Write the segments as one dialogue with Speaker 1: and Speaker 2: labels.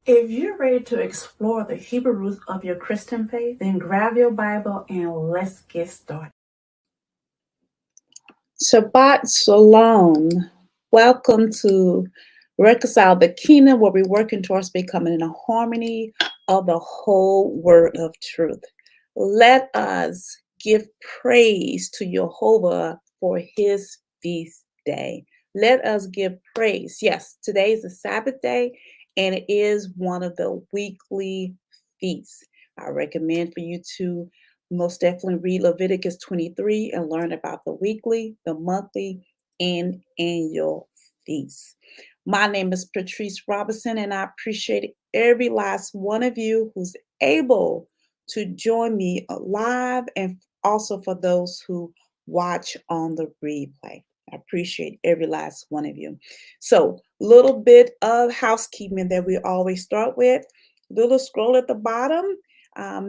Speaker 1: If you're ready to explore the Hebrew roots of your Christian faith, then grab your Bible and let's get started. Shabbat Shalom. Welcome to Reconcile the Kingdom, where we're working towards becoming in a harmony of the whole word of truth. Let us give praise to Jehovah for his feast day. Let us give praise. Yes, today is the Sabbath day, and it is one of the weekly feasts. I recommend for you to most definitely read Leviticus 23 and learn about the weekly, the monthly, and annual feasts. My name is Patrice Robinson, and I appreciate every last one of you who's able to join me live, and also for those who watch on the replay. I appreciate every last one of you. So, little bit of housekeeping that we always start with. Little scroll at the bottom.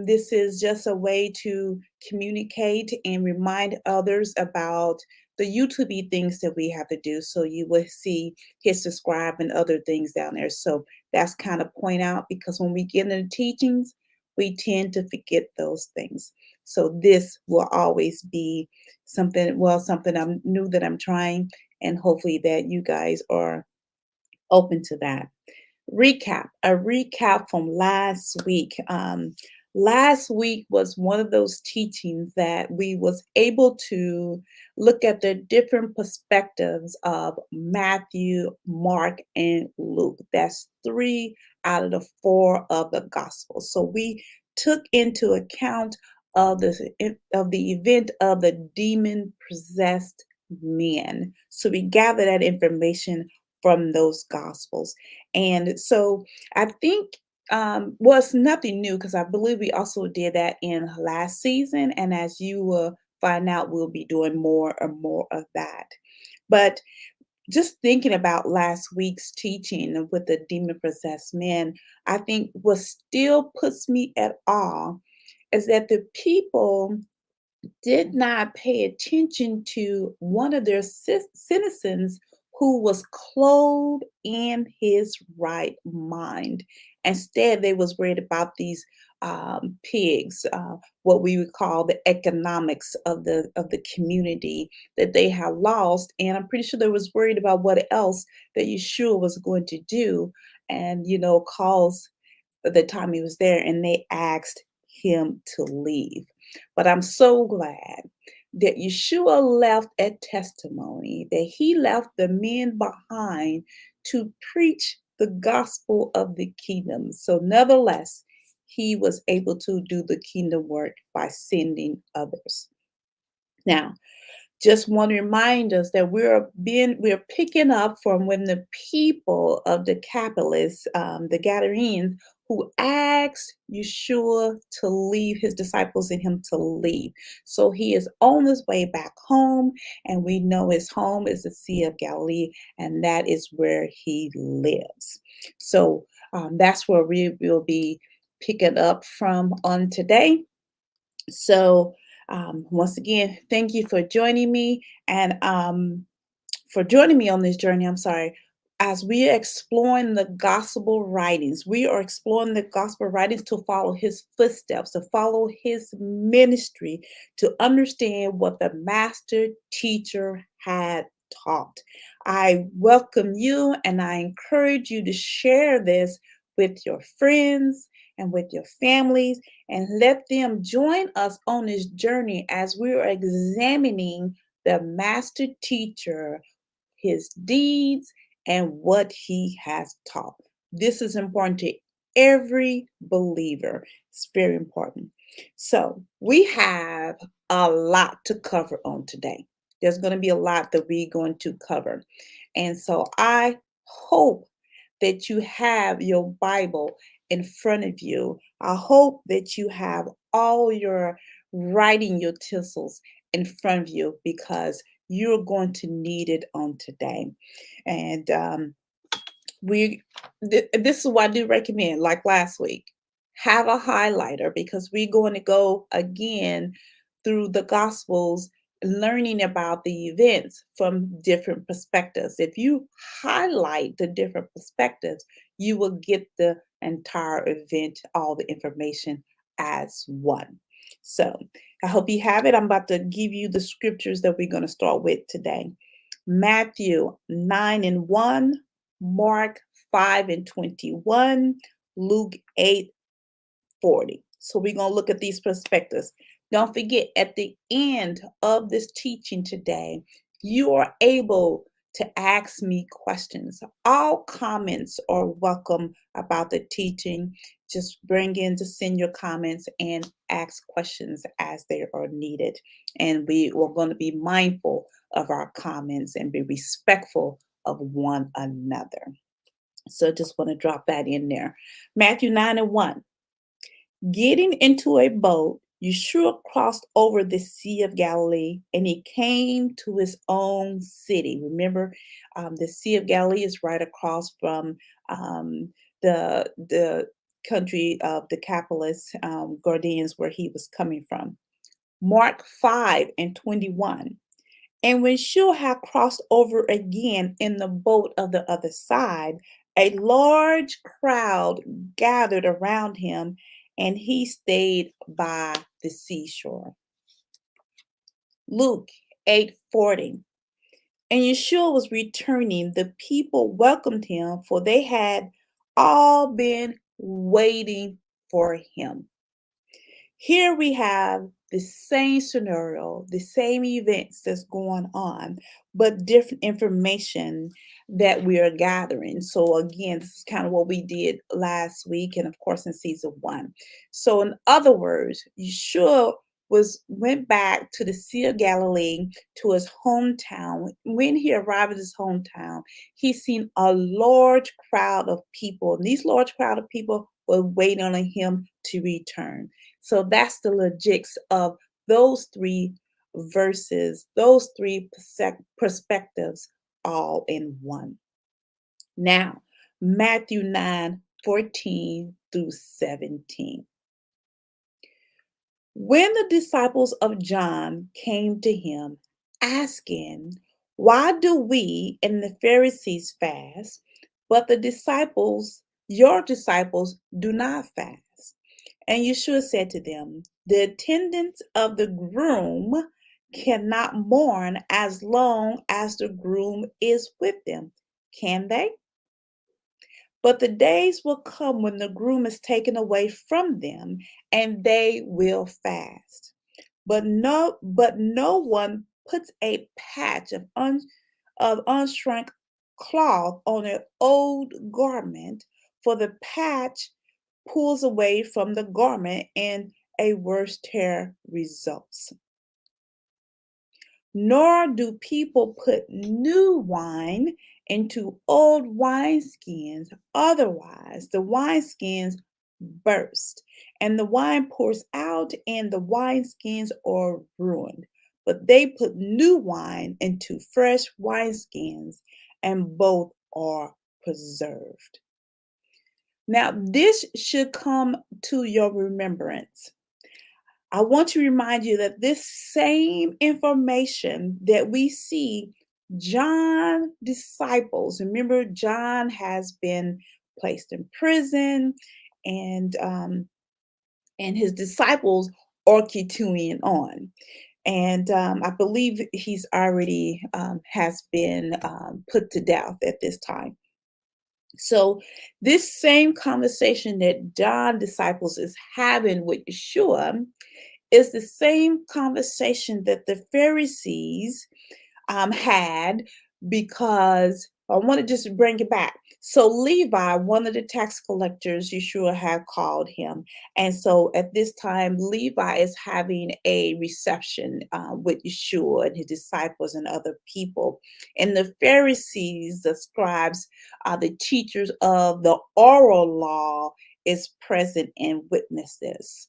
Speaker 1: This is just a way to communicate and remind others about the YouTube things that we have to do. So you will see hit subscribe and other things down there. So that's kind of point out, because when we get into teachings, we tend to forget those things. So this will always be something I'm new that I'm trying, and hopefully that you guys are open to that. A recap from last week. Last week was one of those teachings that we was able to look at the different perspectives of Matthew, Mark, and Luke. That's 3 out of the 4 of the Gospels. So we took into account of the event of the demon possessed men. So we gathered that information from those Gospels. And so I think it's nothing new, because I believe we also did that in last season. And as you will find out, we'll be doing more and more of that. But just thinking about last week's teaching with the demon possessed men, I think what still puts me at awe is that the people did not pay attention to one of their citizens who was clothed in his right mind. Instead, they was worried about these pigs, what we would call the economics of the community that they have lost. And I'm pretty sure they was worried about what else that Yeshua was going to do, and cause the time he was there, and they asked him to leave. But I'm so glad that Yeshua left a testimony, that he left the men behind to preach the gospel of the kingdom. So nevertheless, he was able to do the kingdom work by sending others. Now, just want to remind us that we're picking up from when the people of the capitalists, the Gadarenes, who asked Yeshua to leave, his disciples and him to leave. So he is on his way back home, and we know his home is the Sea of Galilee, and that is where he lives. So that's where we will be picking up from on today. So once again, thank you for joining me, and for joining me on this journey. I'm sorry. As we are exploring the gospel writings, we are exploring the gospel writings to follow his footsteps, to follow his ministry, to understand what the master teacher had taught. I welcome you, and I encourage you to share this with your friends and with your families, and let them join us on this journey as we are examining the master teacher, his deeds, and what he has taught. This is important to every believer. It's very important. So we have a lot to cover on today. There's going to be a lot that we're going to cover. And so I hope that you have your Bible in front of you. I hope that you have all your writing utensils in front of you, because you're going to need it on today. And this is what I do recommend, like last week, have a highlighter, because we're going to go again through the Gospels, learning about the events from different perspectives. If you highlight the different perspectives, you will get the entire event, all the information as one. So I hope you have it. I'm about to give you the scriptures that we're going to start with today. Matthew 9:1, Mark 5:21, Luke 8:40. So we're going to look at these perspectives. Don't forget, at the end of this teaching today, you are able to ask me questions. All comments are welcome about the teaching. Just send your comments and ask questions as they are needed. And we are going to be mindful of our comments and be respectful of one another. So just want to drop that in there. Matthew 9:1. Getting into a boat, Yeshua crossed over the Sea of Galilee and he came to his own city. Remember, the Sea of Galilee is right across from the country of Decapolis, Gardens, where he was coming from. Mark 5:21. And when Yeshua had crossed over again in the boat of the other side, a large crowd gathered around him, and he stayed by the seashore. Luke 8:40. And Yeshua was returning. The people welcomed him, for they had all been waiting for him. Here we have the same scenario, the same events that's going on, but different information that we are gathering. So again, this is kind of what we did last week and of course in season 1. So in other words, Yeshua went back to the Sea of Galilee, to his hometown. When he arrived at his hometown, he seen a large crowd of people. And these large crowd of people were waiting on him to return. So that's the logics of those three verses, those three perspectives, all in one. Now, Matthew 9:14-17. When the disciples of John came to him, asking, "Why do we and the Pharisees fast, but your disciples, do not fast?" And Yeshua said to them, "The attendants of the groom cannot mourn as long as the groom is with them, can they? But the days will come when the groom is taken away from them, and they will fast. But no one puts a patch of unshrunk cloth on an old garment, for the patch pulls away from the garment and a worse tear results. Nor do people put new wine into old wineskins, otherwise the wineskins burst, and the wine pours out, and the wineskins are ruined. But they put new wine into fresh wineskins, and both are preserved. Now, this should come to your remembrance. I want to remind you that this same information that we see John disciples, remember, John has been placed in prison, and his disciples are continuing on. And I believe he's already has been put to death at this time. So this same conversation that John disciples is having with Yeshua is the same conversation that the Pharisees had, because I want to just bring it back. So Levi, one of the tax collectors, Yeshua had called him. And so at this time, Levi is having a reception with Yeshua and his disciples and other people. And the Pharisees, the scribes, the teachers of the oral law, is present and witness this.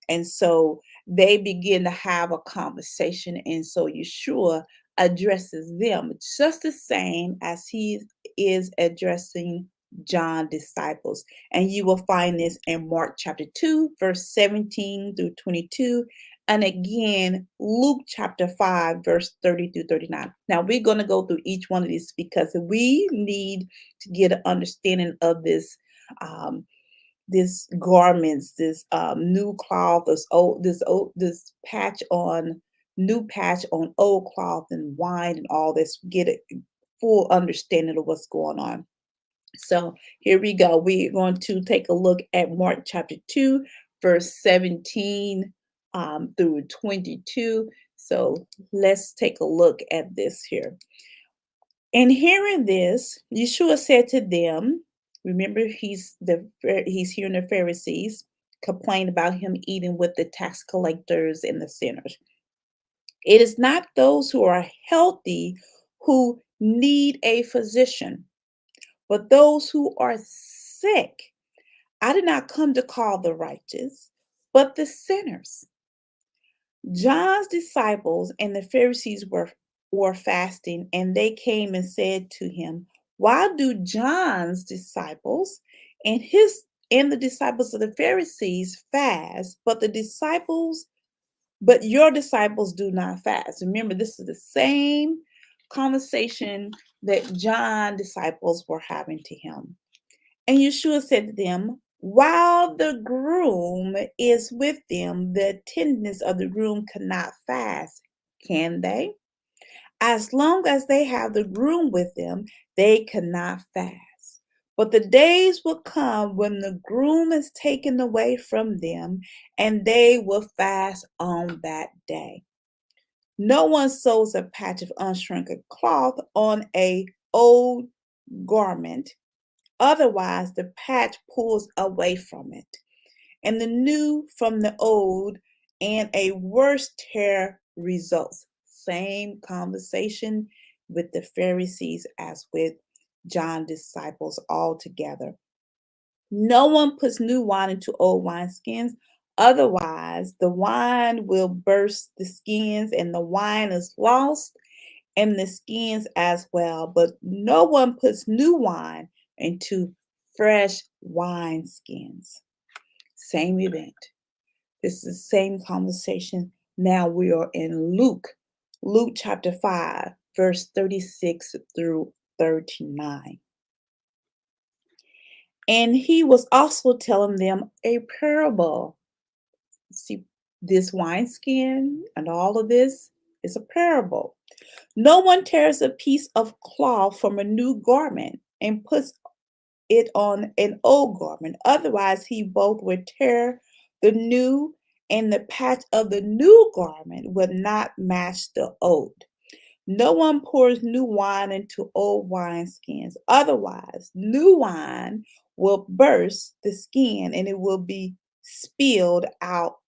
Speaker 1: And so they begin to have a conversation. And so Yeshua addresses them just the same as he is addressing John's disciples. And you will find this in Mark chapter 2, verse 17-22. And again, Luke chapter 5, verse 30-39. Now, we're going to go through each one of these because we need to get an understanding of this this garments, this new cloth, this patch on new patch on old cloth and wine and all this. Get a full understanding of what's going on. So here we go. We're going to take a look at Mark chapter 2, verse 17 through 22. So let's take a look at this here. And hearing this, Yeshua said to them, remember he's hearing the Pharisees complain about him eating with the tax collectors and the sinners. It is not those who are healthy who need a physician, but those who are sick. I did not come to call the righteous, but the sinners. John's disciples and the Pharisees were fasting, and they came and said to him, "Why do John's disciples and the disciples of the Pharisees fast, but your disciples do not fast?" Remember, this is the same conversation that John's disciples were having to him. And Yeshua said to them, "While the groom is with them, the attendants of the groom cannot fast, can they? As long as they have the groom with them, they cannot fast. But the days will come when the groom is taken away from them, and they will fast on that day. No one sews a patch of unshrunken cloth on a old garment. Otherwise, the patch pulls away from it, and the new from the old, and a worse tear results." Same conversation with the Pharisees as with John's disciples all together. No one puts new wine into old wineskins. Otherwise, the wine will burst the skins, and the wine is lost, and the skins as well. But no one puts new wine into fresh wine skins. Same event. This is the same conversation. Now we are in Luke chapter 5, verse 36 through 39. And he was also telling them a parable. See, this wineskin and all of this is a parable. No one tears a piece of cloth from a new garment and puts it on an old garment. Otherwise, he both would tear the new, and the patch of the new garment would not match the old. No one pours new wine into old wineskins. Otherwise, new wine will burst the skin, and it will be spilled out,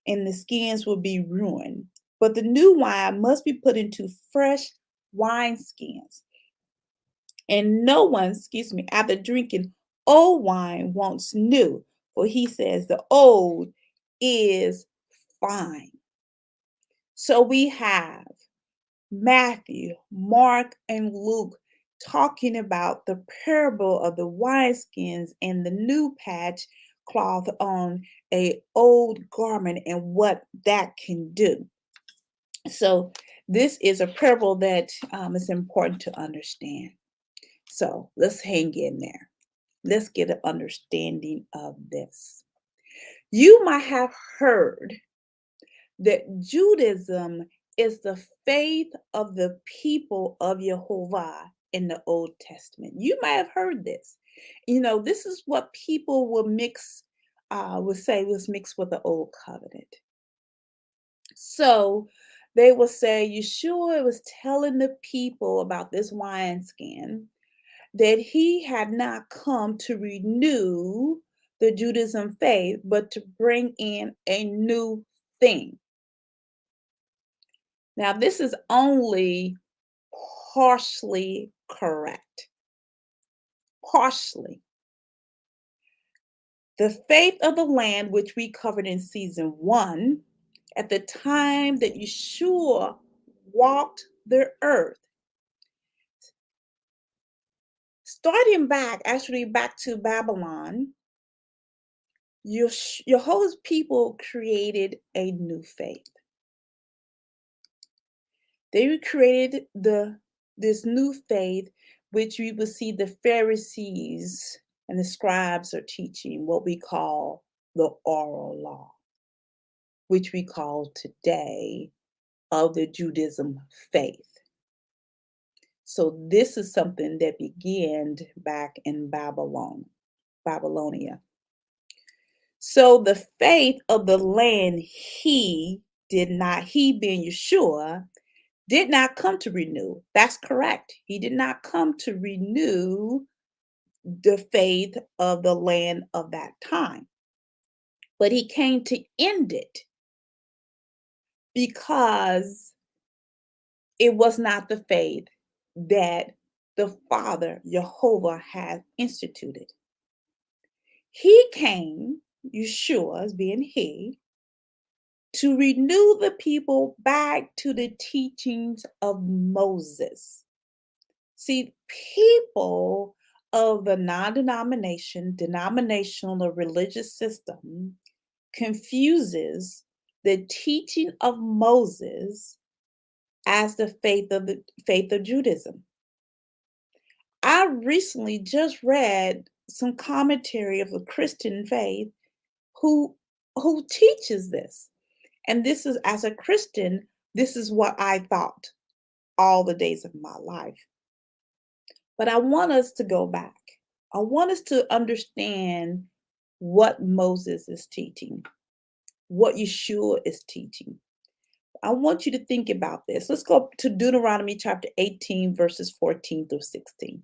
Speaker 1: and the skins will be ruined. But the new wine must be put into fresh wineskins. And no one, after drinking old wine wants new, for he says the old is fine. So we have Matthew, Mark, and Luke talking about the parable of the wineskins and the new patch cloth on a old garment and what that can do. So this is a parable that is important to understand. So let's hang in there. Let's get an understanding of this. You might have heard that Judaism is the faith of the people of Jehovah in the Old Testament. You might have heard this. You know, this is what people would say was mixed with the Old Covenant. So they will say Yeshua was telling the people about this wineskin, that he had not come to renew the Judaism faith, but to bring in a new thing. Now, this is only partially correct. Partially. The faith of the land, which we covered in season 1, at the time that Yeshua walked the earth, starting back to Babylon, Jehovah's people created a new faith. They created this new faith, which we will see the Pharisees and the scribes are teaching what we call the oral law, which we call today of the Judaism faith. So this is something that began back in Babylonia. So the faith of the land he being Yeshua, did not come to renew. That's correct. He did not come to renew the faith of the land of that time, but he came to end it because it was not the faith that the Father, Jehovah, had instituted. He came, Yeshua as being he, to renew the people back to the teachings of Moses. See, people of the denominational or religious system confuses the teaching of Moses as the faith of Judaism. I recently just read some commentary of the Christian faith who teaches this. And this is, as a Christian, this is what I thought all the days of my life. But I want us to go back. I want us to understand what Moses is teaching, what Yeshua is teaching. I want you to think about this. Let's go to Deuteronomy chapter 18, verses 14 through 16.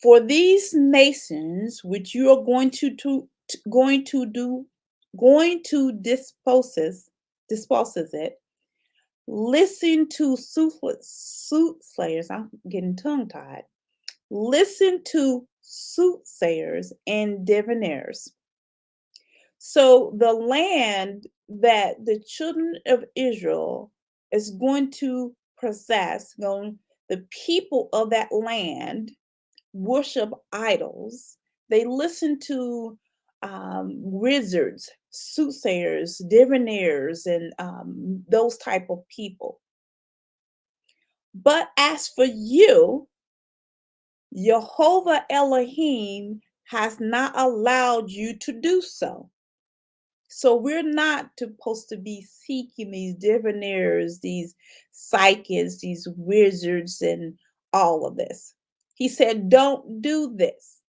Speaker 1: For these nations which you are going to disposes it, listen to soothsayers. I'm getting tongue-tied. Listen to soothsayers and diviners. So the land that the children of Israel is going to possess, the people of that land worship idols. They listen to wizards, soothsayers, diviners, and those type of people. But as for you, Jehovah Elohim has not allowed you to do so. So we're not supposed to be seeking these diviners, these psychics, these wizards, and all of this. He said, don't do this.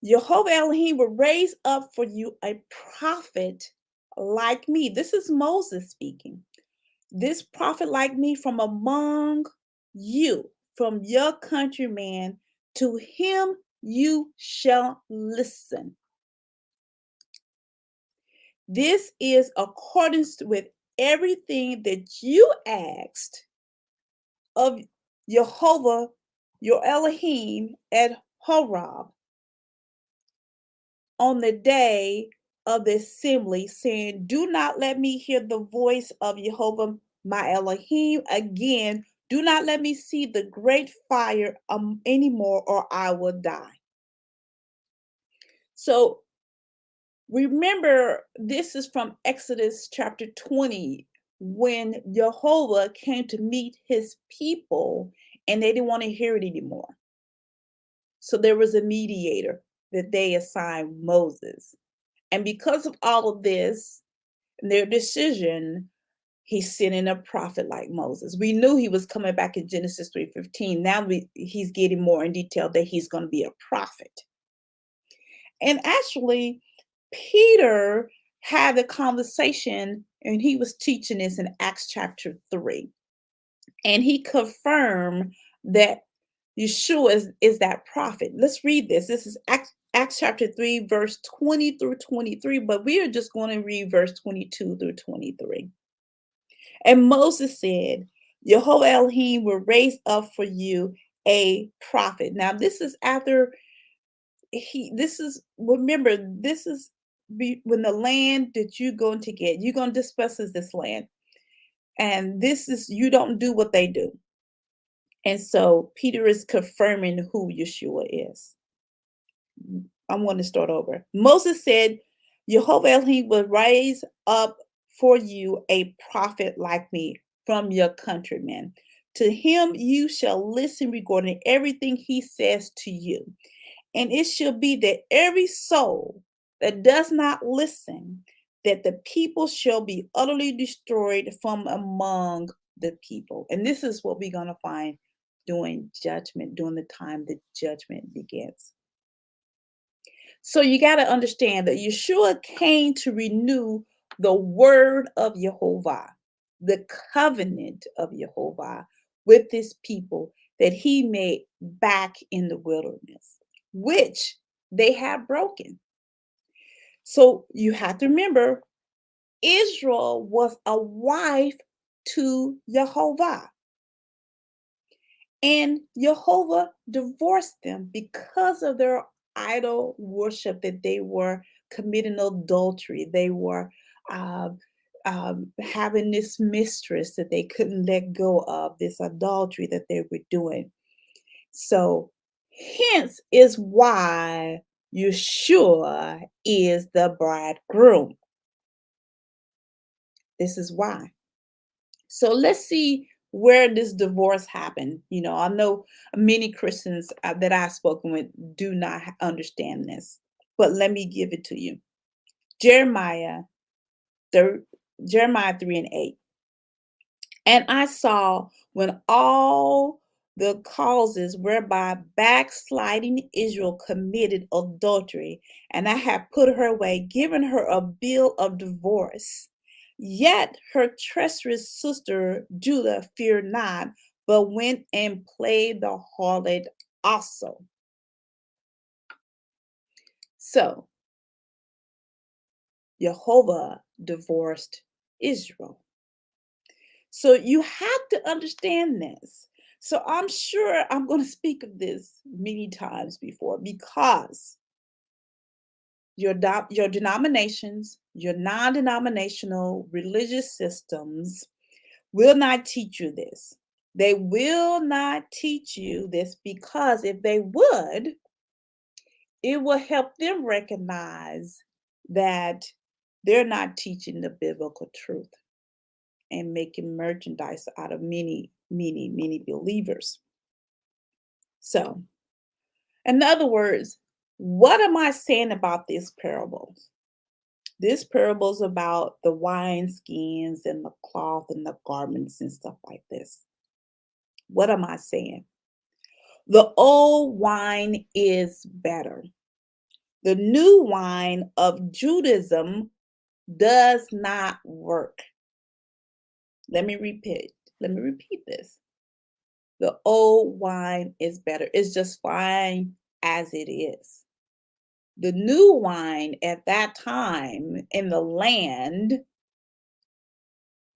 Speaker 1: Jehovah Elohim will raise up for you a prophet like me. This is Moses speaking. This prophet like me from among you, from your countrymen, to him you shall listen. This is accordance with everything that you asked of Jehovah, your Elohim, at Horeb on the day of the assembly, saying, do not let me hear the voice of Jehovah, my Elohim, again. Do not let me see the great fire anymore, or I will die. So remember, this is from Exodus chapter 20, when Jehovah came to meet his people and they didn't want to hear it anymore. So there was a mediator that they assigned, Moses. And because of all of this, their decision, he sent in a prophet like Moses. We knew he was coming back in Genesis 3:15. Now he's getting more in detail that he's going to be a prophet. And actually, Peter had a conversation, and he was teaching this in Acts chapter 3. And he confirmed that Yeshua is that prophet. Let's read this. This is Acts chapter 3, verse 20 through 23, but we are just going to read verse 22 through 23. And Moses said, Jehovah Elohim will raise up for you a prophet. Now, this is after this is when the land that you're going to get, you're going to dispossess this land. And this is, you don't do what they do. And so Peter is confirming who Yeshua is. I'm going to start over. Moses said, Jehovah Elohim will raise up for you a prophet like me from your countrymen. To him you shall listen regarding everything he says to you. And it shall be that every soul that does not listen, that the people shall be utterly destroyed from among the people. And this is what we're going to find during judgment, during the time that judgment begins. So you got to understand that Yeshua came to renew the word of Jehovah, the covenant of Jehovah with his people that he made back in the wilderness, which they have broken. So you have to remember, Israel was a wife to Jehovah. And Jehovah divorced them because of their idol worship, that they were committing adultery. They were having this mistress that they couldn't let go of, this adultery that they were doing. So, hence is why Yeshua is the bridegroom. This is why. So let's see where this divorce happened. I know many Christians that I've spoken with do not understand this, but let me give it to you. Jeremiah 3:8. And I saw when all the causes whereby backsliding Israel committed adultery, and I have put her away, given her a bill of divorce. Yet her treacherous sister Judah feared not, but went and played the harlot also. So Jehovah divorced Israel. So you have to understand this. So I'm sure I'm going to speak of this many times before, because your denominations, your non-denominational religious systems will not teach you this. They will not teach you this, because if they would, it will help them recognize that they're not teaching the biblical truth and making merchandise out of many, many, many believers. So, in other words, what am I saying about this parable? This parable is about the wine skins and the cloth and the garments and stuff like this. What am I saying? The old wine is better. The new wine of Judaism does not work. Let me repeat this. The old wine is better. It's just fine as it is. The new wine at that time in the land,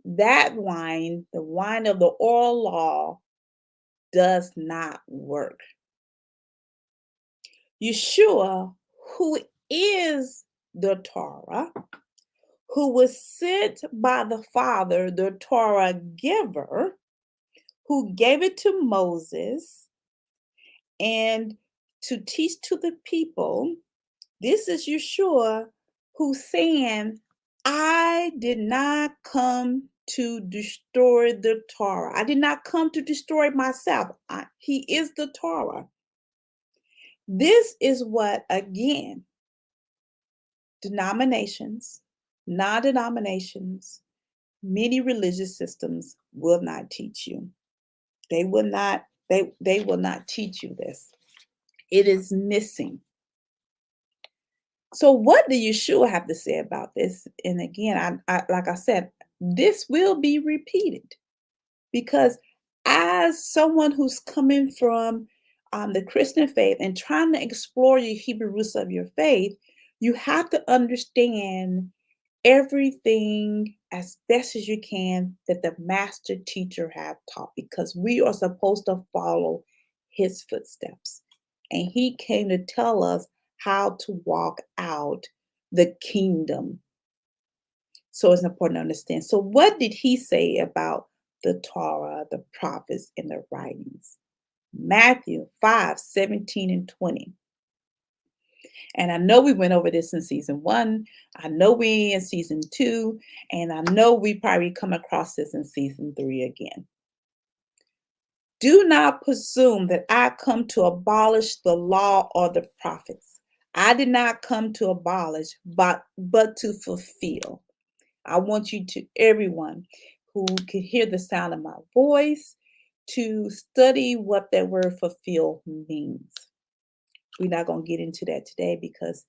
Speaker 1: that wine, the wine of the oral law, does not work. Yeshua, who is the Torah, who was sent by the Father, the Torah giver, who gave it to Moses and to teach to the people. This is Yeshua, who's saying, I did not come to destroy the Torah. I did not come to destroy myself. He is the Torah. This is what, again, denominations, non-denominations, many religious systems will not teach you. They will not teach you this. It is missing. So what do Yeshua have to say about this? And again, I like I said, this will be repeated, because as someone who's coming from the Christian faith and trying to explore your Hebrew roots of your faith, you have to understand everything as best as you can that the master teacher have taught, because we are supposed to follow his footsteps. And he came to tell us how to walk out the kingdom. So it's important to understand. So what did he say about the Torah, the prophets, and the writings? Matthew 5:17 and 20. And I know we went over this in season 1. I know we in season 2. And I know we probably come across this in season 3 again. Do not presume that I come to abolish the law or the prophets. I did not come to abolish, but to fulfill. I want you to, everyone who can hear the sound of my voice, to study what that word fulfill means. We're not going to get into that today because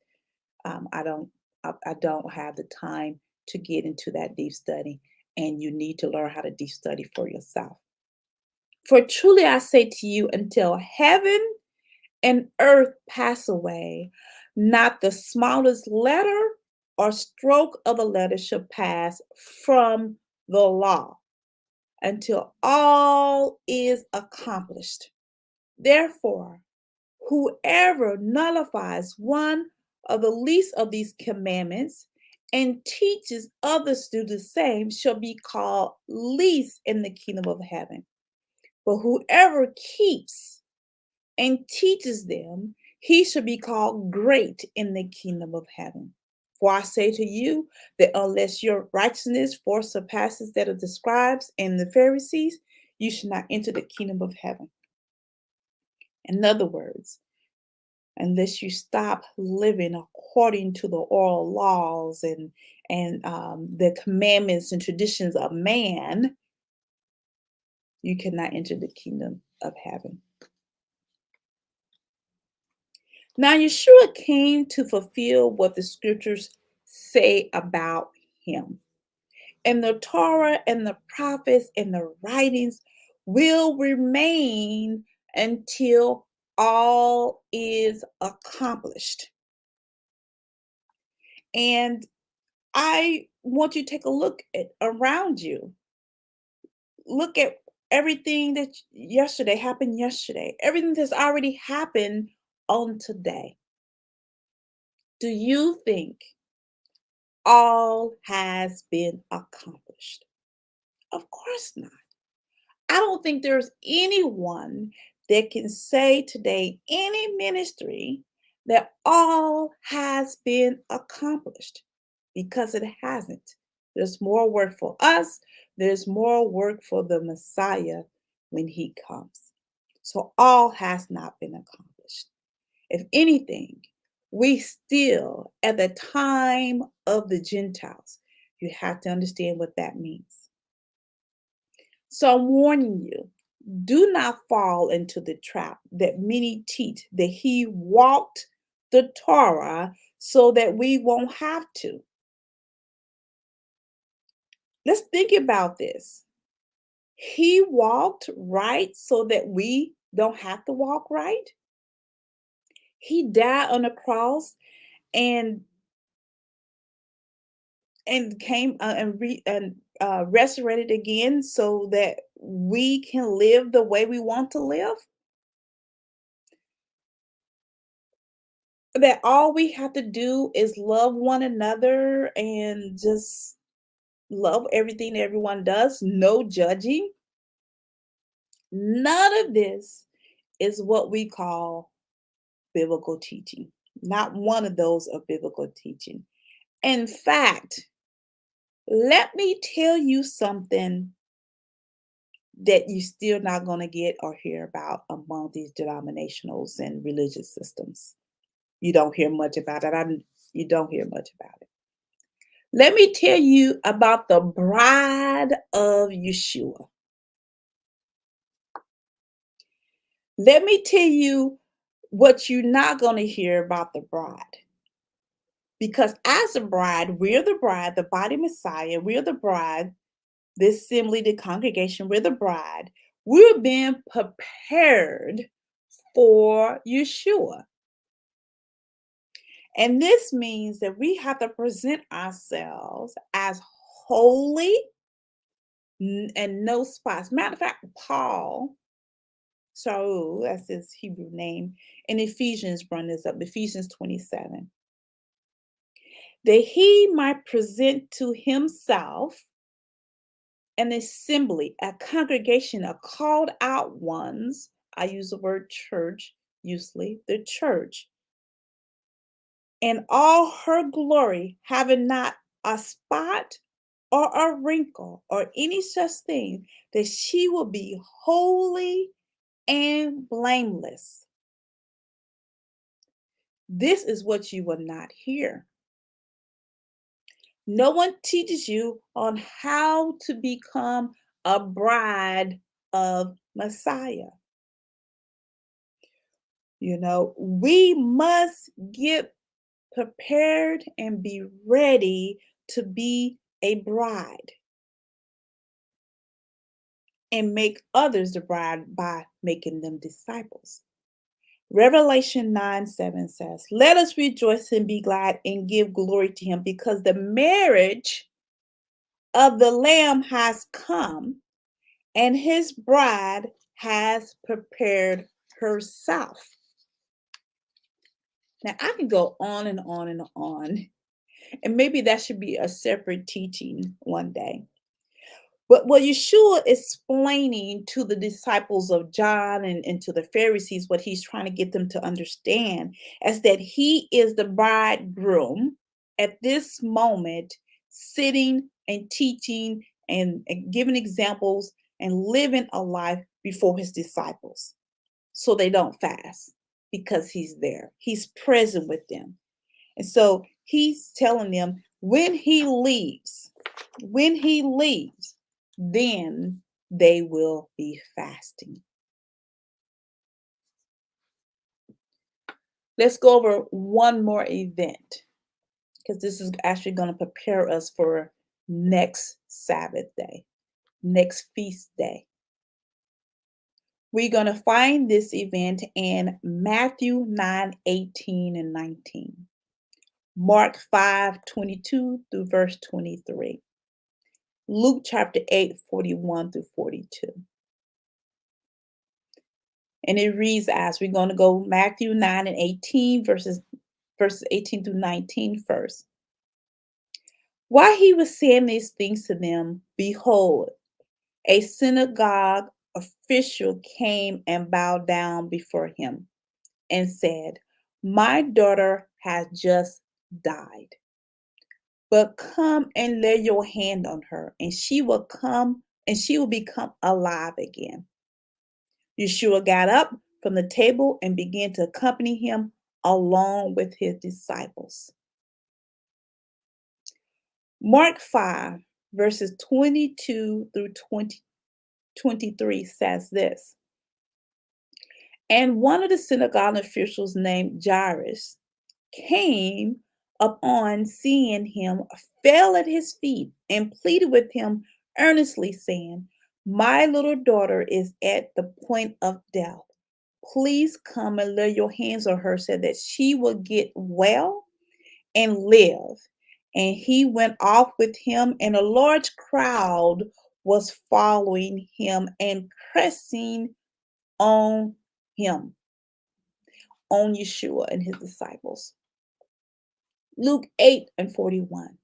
Speaker 1: I don't I don't have the time to get into that deep study, and you need to learn how to deep study for yourself. For truly I say to you, until heaven and earth pass away, not the smallest letter or stroke of a letter shall pass from the law until all is accomplished. Therefore, whoever nullifies one of the least of these commandments and teaches others to do the same shall be called least in the kingdom of heaven. But whoever keeps and teaches them, he shall be called great in the kingdom of heaven. For I say to you that unless your righteousness far surpasses that of the scribes and the Pharisees, you should not enter the kingdom of heaven. In other words, unless you stop living according to the oral laws and the commandments and traditions of man, you cannot enter the kingdom of heaven. Now, Yeshua came to fulfill what the scriptures say about him. And the Torah and the prophets and the writings will remain until all is accomplished. And I want you to take a look at around you. Look at everything that yesterday happened yesterday, everything that's already happened on today. Do you think all has been accomplished? Of course not. I don't think there's anyone that can say today, any ministry, that all has been accomplished, because it hasn't. There's more work for us, there's more work for the Messiah when he comes. So all has not been accomplished. If anything, we still, at the time of the Gentiles, you have to understand what that means. So I'm warning you, do not fall into the trap that many teach that he walked the Torah so that we won't have to. Let's think about this. He walked right so that we don't have to walk right. He died on the cross and came and resurrected again so that we can live the way we want to live. That all we have to do is love one another and just love everything that everyone does, no judging. None of this is what we call biblical teaching. Not one of those are biblical teaching. In fact, let me tell you something that you're still not going to get or hear about among these denominationals and religious systems. You don't hear much about it. You don't hear much about it. Let me tell you about the bride of Yeshua. Let me tell you what you're not going to hear about the bride. Because as a bride, we're the bride, the body Messiah, we're the bride, the assembly, the congregation, we're the bride. We're being prepared for Yeshua. And this means that we have to present ourselves as holy and no spots. Matter of fact, Paul, so that's his Hebrew name, in Ephesians, bring this up, Ephesians 27, that he might present to himself an assembly, a congregation of called out ones. I use the word church usually, the church, and all her glory, having not a spot or a wrinkle or any such thing, that she will be holy and blameless. This is what you will not hear. No one teaches you on how to become a bride of Messiah. We must get prepared and be ready to be a bride and make others the bride by making them disciples. Revelation 9:7 says, "Let us rejoice and be glad and give glory to him because the marriage of the Lamb has come and his bride has prepared herself." Now, I can go on and on and on, and maybe that should be a separate teaching one day. But what Yeshua is explaining to the disciples of John and to the Pharisees, what he's trying to get them to understand is that he is the bridegroom at this moment, sitting and teaching and giving examples and living a life before his disciples so they don't fast because he's there. He's present with them. And so he's telling them when he leaves, then they will be fasting. Let's go over one more event because this is actually going to prepare us for next Sabbath day, next feast day. We're going to find this event in Matthew 9:18 and 19, Mark 5:22 through verse 23, Luke chapter 8:41 through 42. And it reads as we're going to go Matthew 9 and 18, verses 18 through 19 first. While he was saying these things to them, behold, a synagogue official came and bowed down before him and said, "My daughter has just died, but come and lay your hand on her, and she will become alive again." Yeshua got up from the table and began to accompany him along with his disciples. Mark 5, verses 22 through 23 says this. And one of the synagogue officials named Jairus came upon seeing him, fell at his feet, and pleaded with him earnestly, saying, "My little daughter is at the point of death. Please come and lay your hands on her so that she will get well and live." And he went off with him, and a large crowd was following him and pressing on him, on Yeshua and his disciples. Luke 8:41.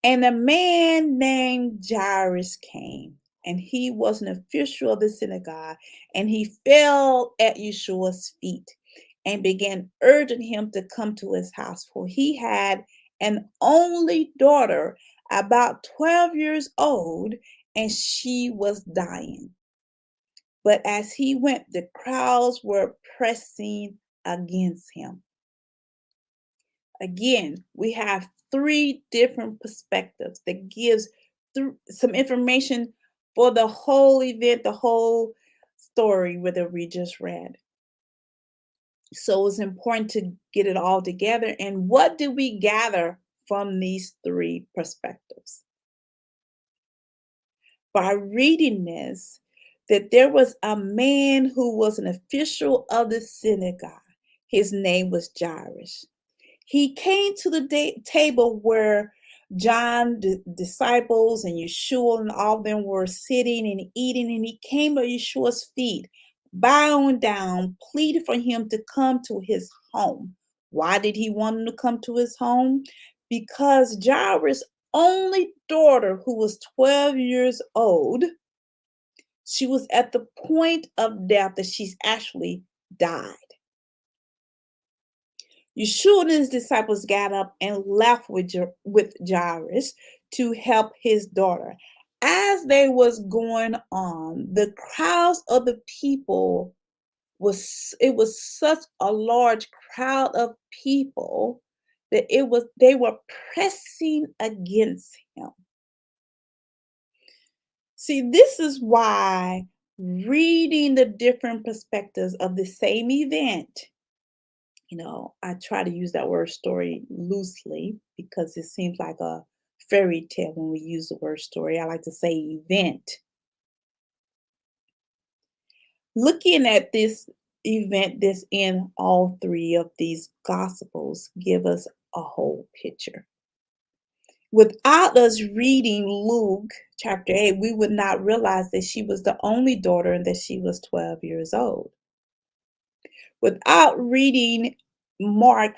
Speaker 1: And a man named Jairus came, and he was an official of the synagogue, and he fell at Yeshua's feet and began urging him to come to his house, for he had an only daughter about 12 years old, and she was dying. But as he went, the crowds were pressing against him. Again, we have three different perspectives that gives some information for the whole event, the whole story whether we just read. So it's important to get it all together. And what do we gather from these three perspectives? By reading this, that there was a man who was an official of the synagogue. His name was Jairus. He came to the table where John, the disciples, and Yeshua and all of them were sitting and eating, and he came at Yeshua's feet, bowing down, pleaded for him to come to his home. Why did he want him to come to his home? Because Jairus' only daughter, who was 12 years old, she was at the point of death that she's actually died. Yeshua and his disciples got up and left with Jairus to help his daughter. as they was going on, the crowds of the people was such a large crowd of people that they were pressing against him. See, this is why reading the different perspectives of the same event, I try to use that word story loosely because it seems like a fairy tale when we use the word story. I like to say event. Looking at this event that's in all three of these gospels give us a whole picture. Without us reading Luke chapter 8, we would not realize that she was the only daughter and that she was 12 years old. Without reading Mark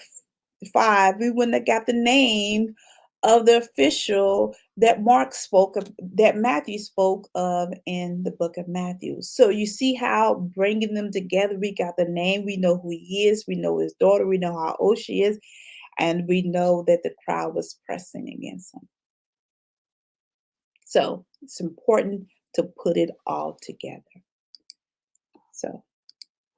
Speaker 1: 5, we wouldn't have got the name of the official that Matthew spoke of in the book of Matthew. So you see how bringing them together, we got the name, we know who he is, we know his daughter, we know how old she is, and we know that the crowd was pressing against him. So it's important to put it all together. So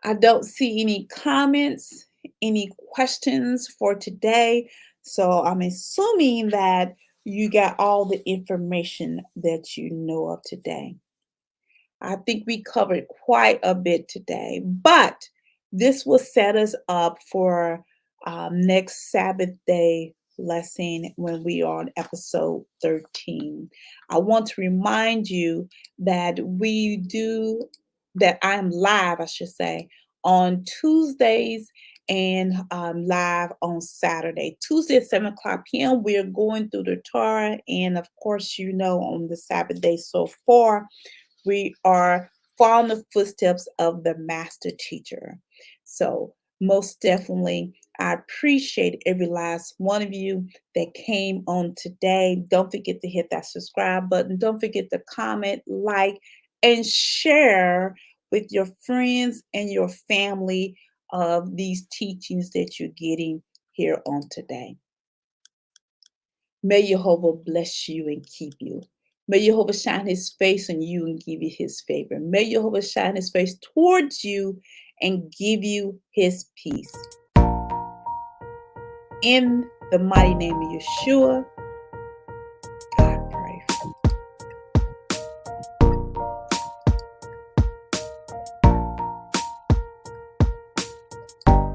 Speaker 1: I don't see any comments, any questions for today. So I'm assuming that you got all the information that you know of today. I think we covered quite a bit today, but this will set us up for next Sabbath day lesson when we are on episode 13. I want to remind you that that I am live, I should say, on Tuesdays and live on Saturday. Tuesday at 7 o'clock p.m. We're going through the Torah, and of course, on the Sabbath day so far, we are following the footsteps of the master teacher. So most definitely, I appreciate every last one of you that came on today. Don't forget to hit that subscribe button. Don't forget to comment, like, and share with your friends and your family of these teachings that you're getting here on today. May Jehovah bless you and keep you. May Jehovah shine his face on you and give you his favor. May Jehovah shine his face towards you and give you his peace. In the mighty name of Yeshua,